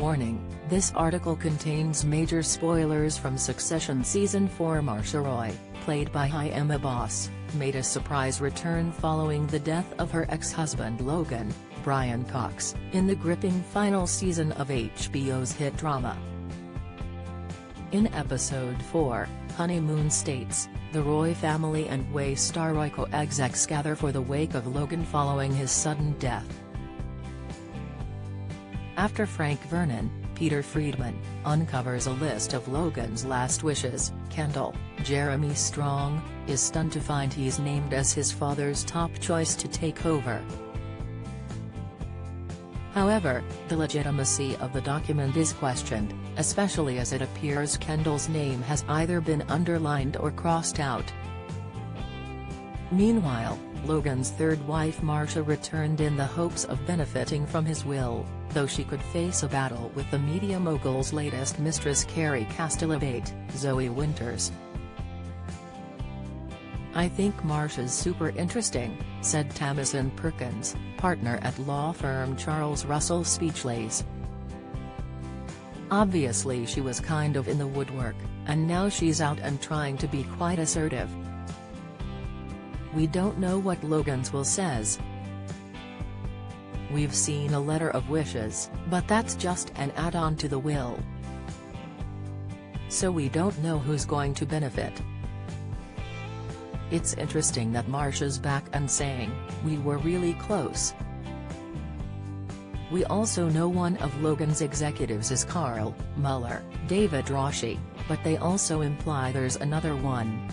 Warning, this article contains major spoilers from Succession Season 4. Marcia Roy, played by Emma Boss, made a surprise return following the death of her ex-husband Logan, Brian Cox, in the gripping final season of HBO's hit drama. In Episode 4, Honeymoon States, the Roy family and Waystar Royco execs gather for the wake of Logan following his sudden death. After Frank Vernon, Peter Friedman, uncovers a list of Logan's last wishes, Kendall, Jeremy Strong, is stunned to find he's named as his father's top choice to take over. However, the legitimacy of the document is questioned, especially as it appears Kendall's name has either been underlined or crossed out. Meanwhile, Logan's third wife Marcia returned in the hopes of benefiting from his will, though she could face a battle with the media mogul's latest mistress Carrie Castilabate, Zoe Winters. "I think Marcia's super interesting," said Tamsin Perkins, partner at law firm Charles Russell Speechlys. "Obviously she was kind of in the woodwork, and now she's out and trying to be quite assertive. We don't know what Logan's will says. We've seen a letter of wishes, but that's just an add-on to the will. So we don't know who's going to benefit. It's interesting that Marcia's back and saying, 'We were really close.' We also know one of Logan's executives is Carl Mueller, David Rossi, but they also imply there's another one.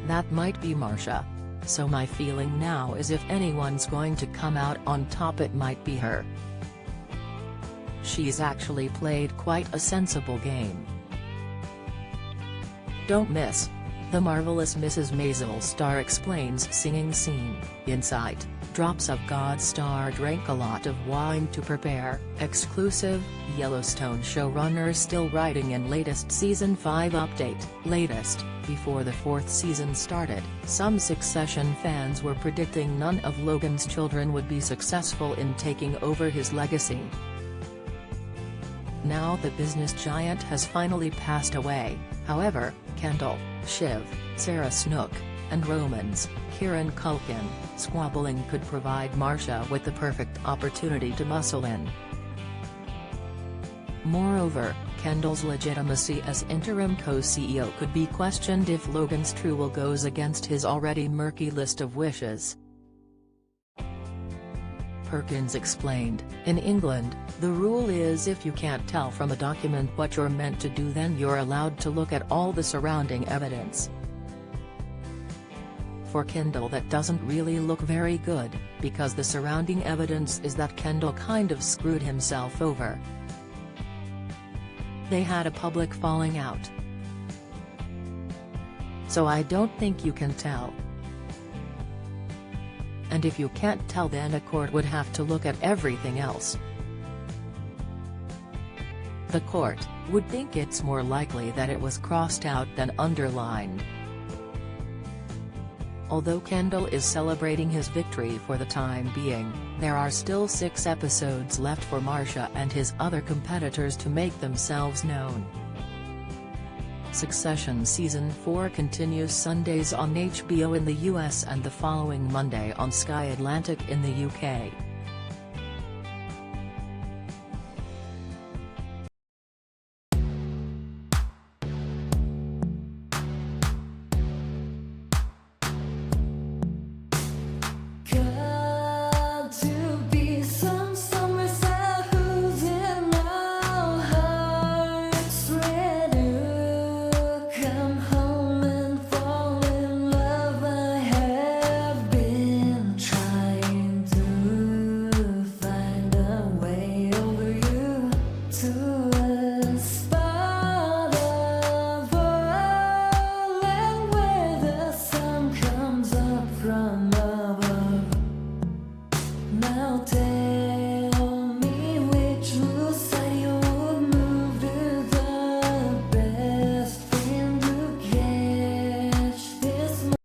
That might be Marcia. So my feeling now is if anyone's going to come out on top it might be her. She's actually played quite a sensible game." Don't miss. The Marvelous Mrs. Maisel star explains singing scene, insight, drops of God star drank a lot of wine to prepare, exclusive, Yellowstone showrunner still writing in latest Season 5 update. Latest, before the fourth season started, some Succession fans were predicting none of Logan's children would be successful in taking over his legacy. Now the business giant has finally passed away, however, Kendall, Shiv, Sarah Snook, and Roman's, Kieran Culkin, squabbling could provide Marcia with the perfect opportunity to muscle in. Moreover, Kendall's legitimacy as interim co-CEO could be questioned if Logan's true will goes against his already murky list of wishes. Perkins explained, "In England, the rule is if you can't tell from a document what you're meant to do then you're allowed to look at all the surrounding evidence. For Kendall that doesn't really look very good, because the surrounding evidence is that Kendall kind of screwed himself over. They had a public falling out. So I don't think you can tell. And if you can't tell then a court would have to look at everything else. The court would think it's more likely that it was crossed out than underlined." Although Kendall is celebrating his victory for the time being, there are still 6 episodes left for Marcia and his other competitors to make themselves known. Succession Season 4 continues Sundays on HBO in the US and the following Monday on Sky Atlantic in the UK.